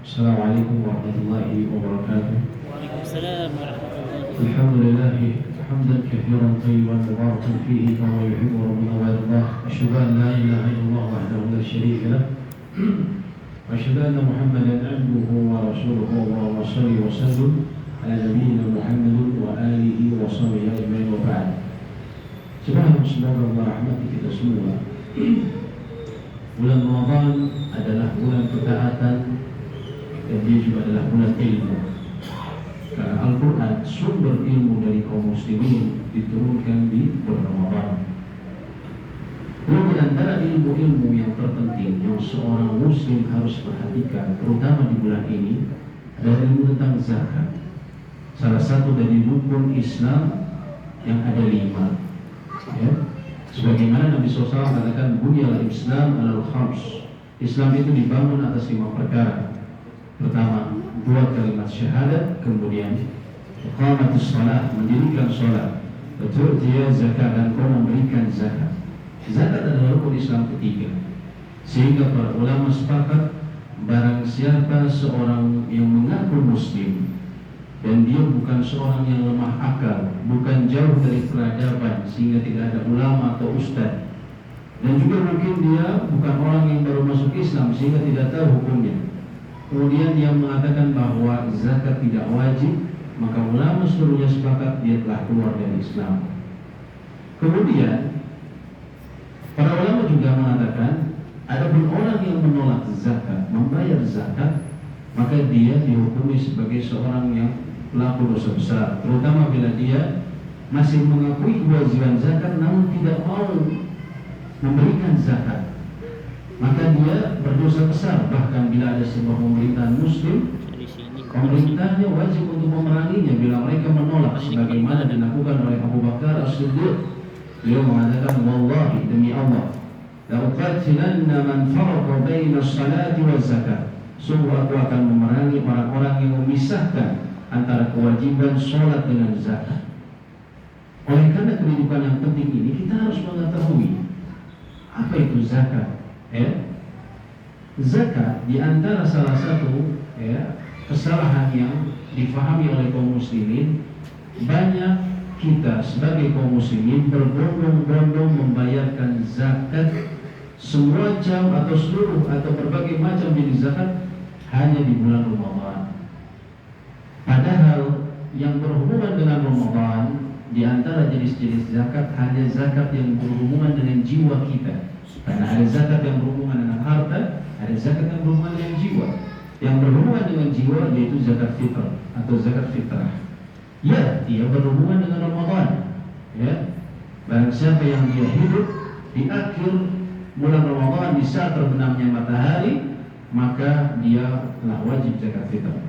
Assalamualaikum warahmatullahi wabarakatuh. Waalaikumsalam warahmatullahi wabarakatuh. Alhamdulillah hamdan katsiran thayyiban mubarakan fihi kama yuhibbu rabbuna wa yardah. Asyhadu an la ilaha illallah wahdahu la syarika lah. Wa asyhadu anna Muhammadan abduhu wa rasuluhu. Allahumma shalli wa sallim ala nabiyyina Muhammadin wa alihi wa sahbihi ajma'in wa ba'd. Semoga Allah rahmati kita semua. Bulan Ramadan adalah bulan ketaatan dan dia juga adalah bulan ilmu. Karena Al-Quran sumber ilmu dari kaum muslimin diturunkan di bulan Ramadan. Lalu di antara ilmu-ilmu yang terpenting yang seorang muslim harus perhatikan, terutama di bulan ini, adalah ilmu tentang zakat. Salah satu dari rukun Islam yang ada 5. Ya. Sebagaimana Nabi SAW katakan, bunyal Islam alal khams. Islam itu dibangun atas 5 perkara. Pertama, 2 kalimat syahadat, kemudian iqamatus shalah, mendirikan salat, tu'tiya zakat, dan kau memberikan zakat. Zakat adalah rukun Islam ketiga. Sehingga para ulama sepakat, barang siapa seorang yang mengaku muslim dan dia bukan seorang yang lemah akal, bukan jauh dari peradaban sehingga tidak ada ulama atau ustaz, dan juga mungkin dia bukan orang yang baru masuk Islam sehingga tidak tahu hukumnya, kemudian dia mengatakan bahwa zakat tidak wajib, maka ulama seluruhnya sepakat dia telah keluar dari Islam. Kemudian para ulama juga mengatakan, adapun orang yang menolak zakat, membayar zakat, maka dia dihukumi sebagai seorang yang pelaku dosa besar, terutama bila dia masih mengakui kewajiban zakat namun tidak mau memberikan zakat, maka dia berdosa besar. Bahkan bila ada sebuah pemerintahan muslim, pemerintahnya wajib untuk memeranginya bila mereka menolak, sebagaimana dilakukan oleh Abu Bakar As-Siddiq. Beliau mengatakan, wallahi, demi Allah, la uqatilanna man farqa baina as-salati waz zakat. Sungguh aku akan memerangi orang-orang yang memisahkan antara kewajiban sholat dengan zakat. Oleh karena kehidupan yang penting ini, kita harus mengetahui apa itu zakat. Zakat diantara salah satu kesalahan yang difahami oleh kaum muslimin, banyak kita sebagai kaum muslimin berbondong-bondong membayarkan zakat semua jam atau seluruh atau berbagai macam jenis zakat hanya di bulan Ramadan. Padahal yang berhubungan dengan Ramadan, di antara jenis-jenis zakat hanya zakat yang berhubungan dengan jiwa kita. Karena ada zakat yang berhubungan dengan harta, ada zakat yang berhubungan dengan jiwa. Yang berhubungan dengan jiwa yaitu zakat fitrah atau zakat fitrah. Ya, dia berhubungan dengan Ramadan. Ya, barang siapa yang dia hidup di akhir bulan Ramadan di saat terbenamnya matahari, maka dia telah wajib zakat fitrah.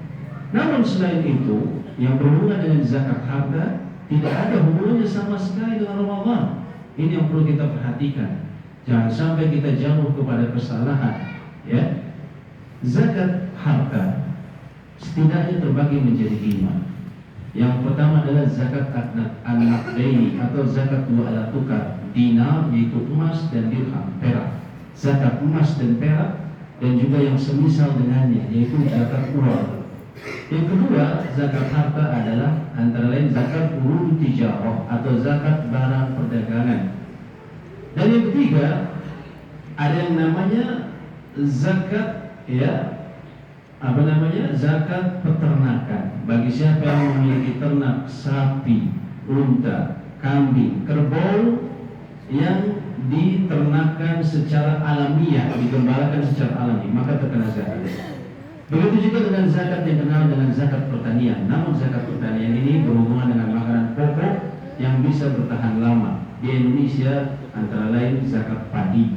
Namun selain itu, yang berhubungan dengan zakat harta tidak ada hubungannya sama sekali dengan Ramadan. Ini yang perlu kita perhatikan. Jangan sampai kita jatuh kepada kesalahan. Ya, zakat harta setidaknya terbagi menjadi 5. Yang pertama adalah zakat an-naqdaini atau zakat 2 alat tukar, dinar yaitu emas dan dirham, perak. Zakat emas dan perak, dan juga yang semisal dengannya yaitu zakat uang. Yang kedua, zakat harta adalah antara lain zakat urud tijarah atau zakat barang perdagangan. Dan yang ketiga, ada yang namanya zakat zakat peternakan. Bagi siapa yang memiliki ternak sapi, unta, kambing, kerbau yang diternakan secara alamiah, digembalakan secara alami, maka terkena zakat. Begitu juga dengan zakat yang dikenal dengan zakat pertanian. Namun zakat pertanian ini berhubungan dengan makanan pokok yang bisa bertahan lama. Di Indonesia antara lain zakat padi.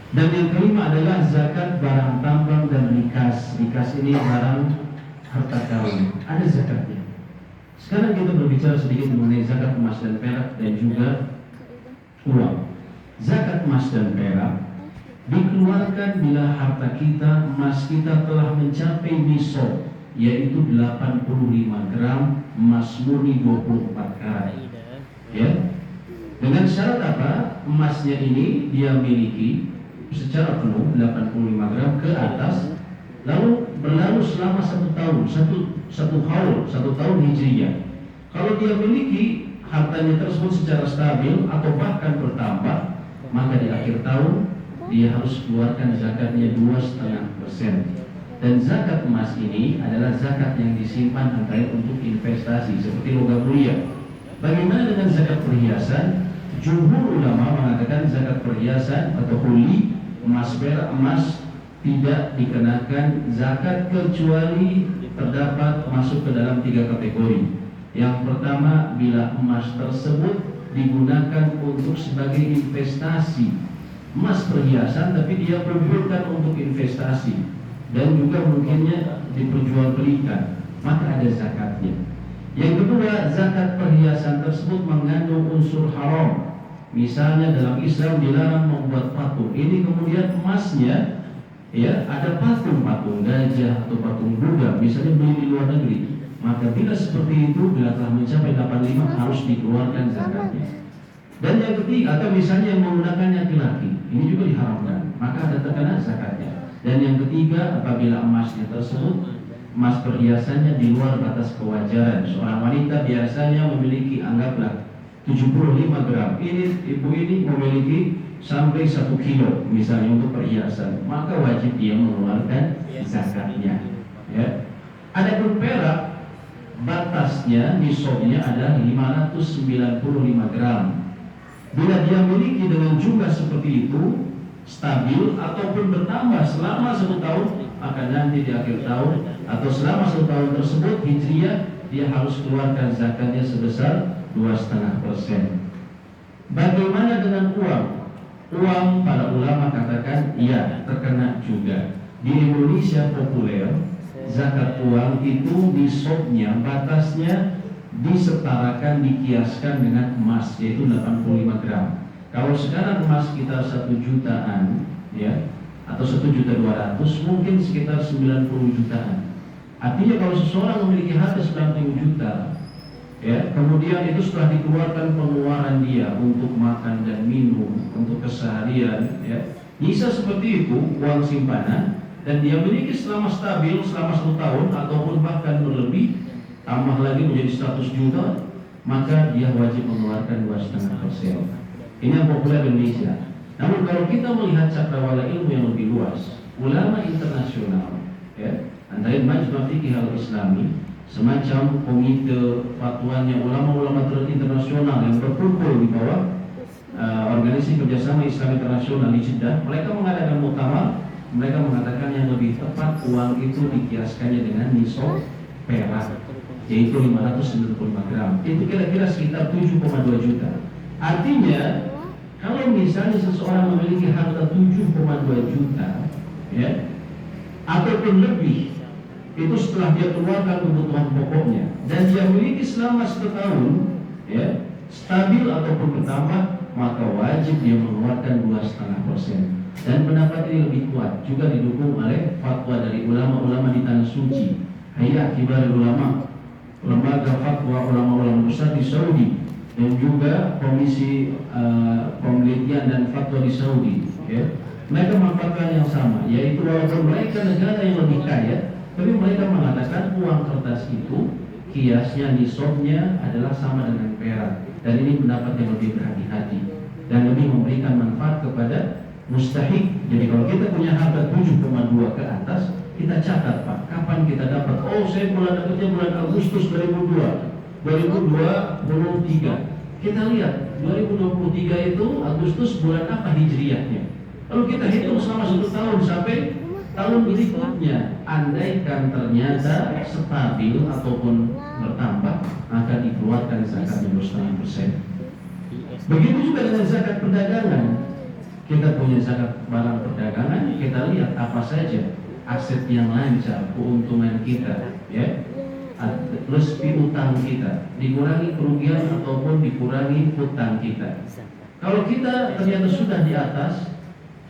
Dan yang kelima adalah zakat barang tambang dan rikas. Rikas ini barang harta karun, ada zakatnya. Sekarang kita berbicara sedikit mengenai zakat emas dan perak dan juga uang. Zakat emas dan perak dikeluarkan bila harta kita, emas kita telah mencapai nisab, yaitu 85 gram emas murni 24 karat. Ya. Dengan syarat apa? Emasnya ini dia miliki secara penuh 85 gram ke atas lalu berlalu selama 1 tahun, satu tahun hijriyah. Kalau dia memiliki hartanya tersebut secara stabil atau bahkan bertambah, maka di akhir tahun dia harus keluarkan zakatnya 2,5%. Dan zakat emas ini adalah zakat yang disimpan antara untuk investasi seperti logam mulia. Bagaimana dengan zakat perhiasan? Jumhur ulama mengatakan zakat perhiasan atau huli, emas, perak, emas tidak dikenakan zakat kecuali terdapat masuk ke dalam 3 kategori. Yang pertama, bila emas tersebut digunakan untuk sebagai investasi, emas perhiasan tapi dia pergunakan untuk investasi dan juga mungkinnya diperjualbelikan, maka ada zakatnya. Yang kedua, zakat perhiasan tersebut mengandung unsur haram. Misalnya dalam Islam dilarang membuat patung. Ini kemudian emasnya ada patung-patung gajah atau patung Buddha, misalnya beli di luar negeri. Maka bila seperti itu, bila telah mencapai 85 harus dikeluarkan zakatnya. Dan yang ketiga, atau misalnya yang menggunakan laki-laki, ini juga diharamkan, maka ada terkena zakatnya. Dan yang ketiga, apabila emasnya tersebut, emas perhiasannya di luar batas kewajaran. Seorang wanita biasanya memiliki, anggaplah 75 gram. Ini ibu ini memiliki sampai 1 kilo misalnya untuk perhiasan, maka wajib dia mengeluarkan zakatnya. Ya. Adapun perak, batasnya nisabnya adalah 595 gram. Bila dia miliki dengan jumlah seperti itu, stabil ataupun bertambah selama 1 tahun, maka nanti di akhir tahun atau selama 1 tahun tersebut hijriyah, dia harus keluarkan zakatnya sebesar 2,5%. Bagaimana dengan uang? Uang, para ulama katakan iya, terkena juga. Di Indonesia populer, zakat uang itu nisabnya, batasnya disetarakan, dikiaskan dengan emas, yaitu 85 gram. Kalau sekarang emas sekitar 1 jutaan, ya, atau 1.200.000, mungkin sekitar 90 jutaan. Artinya kalau seseorang memiliki harta 90 juta, ya, kemudian itu setelah dikeluarkan pengeluaran dia untuk makan dan minum, untuk keseharian, ya, bisa seperti itu uang simpanan, dan dia miliki selama stabil selama 1 tahun ataupun bahkan berlebih, tambah lagi menjadi 100 juta, maka dia wajib mengeluarkan 2,5%. Ini yang populer di Indonesia. Namun kalau kita melihat cakrawala ilmu yang lebih luas, ulama internasional, ya, antara Majma' Fiqih Al-Islami, semacam komite fatwanya ulama-ulama internasional yang berkumpul di bawah organisasi kerjasama Islam internasional di Jeddah, mereka mengadakan muktamar. Mereka mengatakan yang lebih tepat uang itu dikiaskannya dengan nisab perak, yaitu 595 gram. Itu kira-kira sekitar 7,2 juta. Artinya kalau misalnya seseorang memiliki harta 7,2 juta, ya, ataupun lebih, itu setelah dia keluarkan kebutuhan pokoknya dan dia miliki selama 1 tahun, ya, stabil ataupun bertambah, maka wajib dia mengeluarkan 2,5%. Dan pendapat ini lebih kuat, juga didukung oleh fatwa dari ulama-ulama di Tanah Suci, Hayat Kibar Ulama, lembaga fatwa ulama-ulama besar di Saudi, dan juga komisi penelitian dan fatwa di Saudi, ya. Mereka memanfaatkan yang sama, yaitu walaupun mereka negara yang lebih kaya, tapi mereka mengatakan uang kertas itu kiasnya, nisabnya adalah sama dengan perak. Dan ini pendapat yang lebih berhati-hati dan lebih memberikan manfaat kepada mustahik. Jadi kalau kita punya harta 7,2 ke atas, kita catat, Pak, kapan kita dapat? Oh, saya dapatnya bulan Agustus 2023. Kita lihat 2023 itu Agustus bulan apa hijriyahnya. Lalu kita hitung selama 1 tahun sampai tahun berikutnya. Andaikan ternyata stabil ataupun bertambah, maka dikeluarkan zakatnya 2,5%. Begitu juga dengan zakat perdagangan. Kita punya zakat barang perdagangan, kita lihat apa saja aset yang lancar, keuntungan kita, ya, plus utang kita, dikurangi kerugian ataupun dikurangi utang kita. Kalau kita ternyata sudah di atas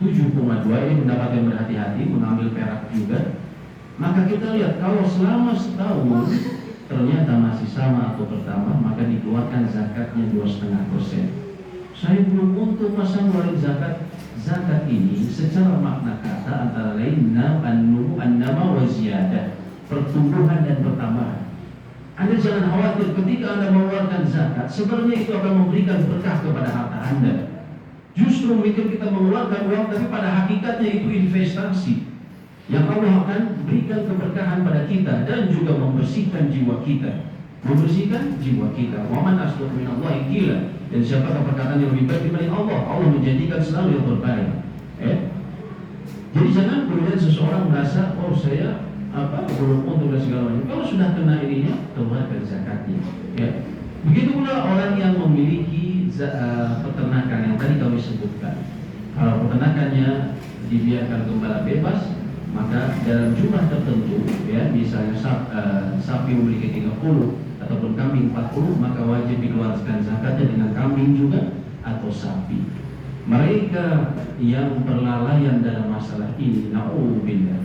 7,2, ini pendapat yang berhati-hati, mengambil perak juga, maka kita lihat kalau selama setahun ternyata masih sama atau bertambah, maka dikeluarkan zakatnya 2,5%. Saya belum untung masa ngeluarin zakat. zakat ini secara makna kata antara lain an-nama wa ziyadah, pertumbuhan dan pertambahan. Anda jangan khawatir ketika Anda mengeluarkan zakat, sebenarnya itu akan memberikan berkah kepada harta Anda. Justru mungkin kita mengeluarkan uang, tapi pada hakikatnya itu investasi yang Allah akan berikan keberkahan pada kita dan juga membersihkan jiwa kita. Membersihkan jiwa kita. Wa man asdaqu minallahi qila. Dan siapakah perkataan yang lebih baik dibanding Allah? Allah menjanjikan selalu yang terbaik. Jadi jangan kemudian seseorang merasa, oh saya belum untung dan segala macam. Kalau sudah kena ininya, keluarkan zakatnya. Begitu pula orang yang memiliki peternakan yang tadi kami sebutkan. Kalau peternakannya dibiarkan gembala bebas, maka dalam jumlah tertentu, misalnya sapi memiliki 30 ataupun kambing 40, maka wajib dikeluarkan zakatnya dengan kambing juga atau sapi. Mereka yang berlalaian dalam masalah ini, na'udzubillah,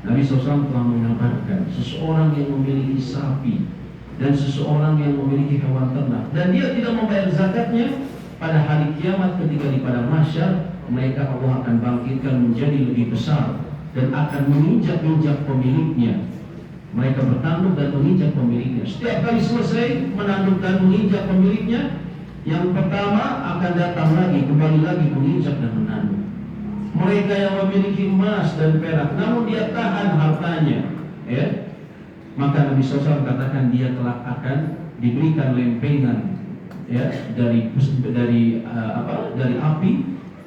Nabi SAW telah mengabarkan seseorang yang memiliki sapi dan seseorang yang memiliki hewan ternak dan dia tidak membayar zakatnya, pada hari kiamat ketika di padang mahsyar, mereka Allah akan bangkitkan menjadi lebih besar dan akan menginjak-injak pemiliknya. Mereka bertanduk dan menginjak pemiliknya. Setiap kali selesai menanduk dan menginjak pemiliknya, yang pertama akan datang lagi, kembali lagi menginjak dan menanduk. Mereka yang memiliki emas dan perak, namun dia tahan hartanya, maka Nabi SAW katakan dia kelak akan diberikan lempengan, dari api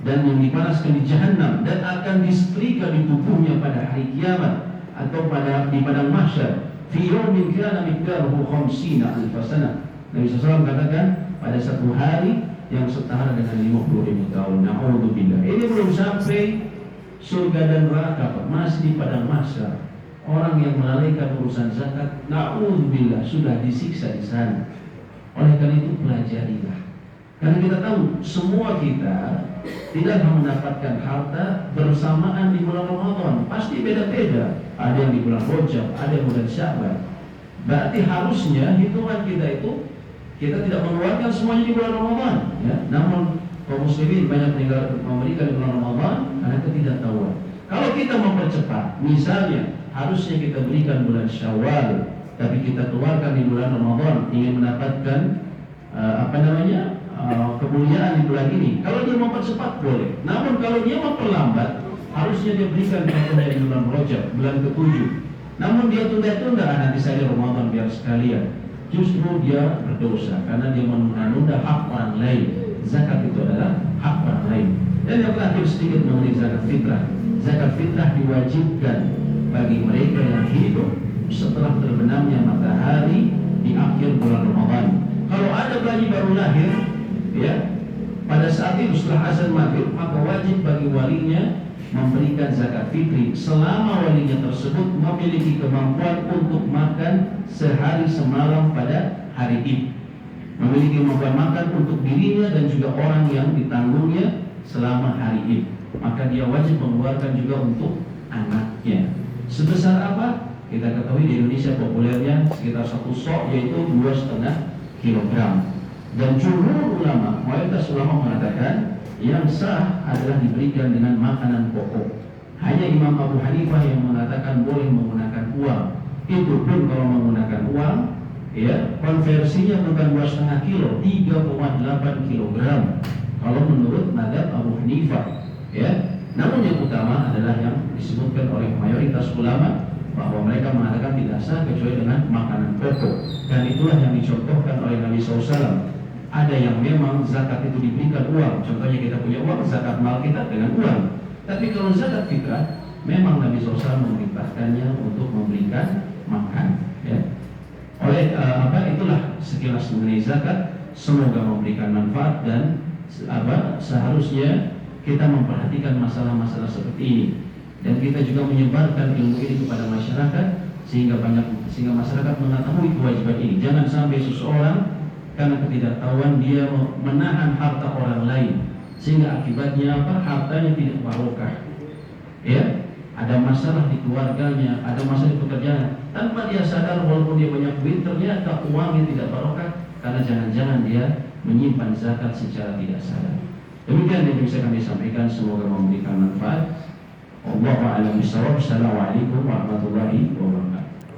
dan yang dipanaskan di jahanam dan akan disetrika di tubuhnya pada hari kiamat atau di padang mahsyar. Fi yawmin kana miqdaruhu 50 alf sanah. Nabi SAW katakan pada satu hari yang setara dengan 50.000 tahun. Na'udzubillah. Ini belum sampai surga dan neraka, Pak. Masih di padang mahsyar. Orang yang melalaikan urusan zakat, na'udzubillah, sudah disiksa di sana. Oleh karena itu pelajarilah. Karena kita tahu semua kita tidak akan mendapatkan harta bersamaan di bulan Ramadan. Pasti beda-beda. Ada yang di bulan Rajab, ada yang bulan Sya'ban. Berarti harusnya hitungan kita itu kita tidak mengeluarkan semuanya di bulan Ramadan, Namun kaum muslimin banyak memberikan di bulan Ramadan karena ketidaktahuan. Kalau kita mempercepat, misalnya harusnya kita berikan bulan Syawal, tapi kita keluarkan di bulan Ramadan, ingin mendapatkan kemuliaan di bulan ini. Kalau dia mempercepat boleh. Namun kalau dia memperlambat, harusnya dia berikan di bulan Rajab, bulan ke-7. Namun dia tunda-tunda, nanti saya Ramadan biar sekalian. Justru dia berdosa karena dia menunda hak orang lain. Zakat itu adalah hak orang lain. Dan yang terakhir sedikit mengenai zakat fitrah. Zakat fitrah diwajibkan bagi mereka yang hidup setelah terbenamnya matahari di akhir bulan Ramadan. Kalau ada bayi baru lahir, pada saat itu setelah azan maghrib, maka wajib bagi walinya memberikan zakat fitri selama walinya tersebut memiliki kemampuan untuk makan sehari semalam pada hari Id, memiliki kemampuan makan untuk dirinya dan juga orang yang ditanggungnya selama hari Id, maka dia wajib mengeluarkan juga untuk anaknya. Sebesar apa? Kita ketahui di Indonesia populernya sekitar 1 sok, yaitu 2,5 kilogram. Dan jumhur ulama, mayoritas ulama mengatakan yang sah adalah diberikan dengan makanan pokok. Hanya Imam Abu Hanifah yang mengatakan boleh menggunakan uang. Itu pun kalau menggunakan uang, konversinya bukan 2,5 kilo, 3,8 kilogram. Kalau menurut mazhab Abu Hanifah, Namun yang utama adalah yang disebutkan oleh mayoritas ulama, bahwa mereka mengatakan tidak sah kecuali dengan makanan pokok. Dan itulah yang dicontohkan oleh Nabi SAW. Ada yang memang zakat itu diberikan uang. Contohnya kita punya uang, zakat mal kita dengan uang. Tapi kalau zakat fitrah, memang Nabi SAW memerintahkannya untuk memberikan makan. Itulah sekilas mengenai zakat. Semoga memberikan manfaat dan seharusnya kita memperhatikan masalah-masalah seperti ini. Dan kita juga menyebarkan ilmu ini kepada masyarakat sehingga masyarakat mengetahui kewajiban ini. Jangan sampai seseorang karena ketidaktahuan dia menahan harta orang lain sehingga akibatnya hartanya tidak barokah. Ada masalah di keluarganya, ada masalah di pekerjaan, tanpa dia sadar walaupun dia banyak duit, ternyata uangnya tidak barokah karena jangan-jangan dia menyimpan zakat secara tidak sadar. Demikian yang bisa kami sampaikan, semoga memberikan manfaat. Wallahu a'lam bishawab. Assalamualaikum warahmatullahi wabarakatuh.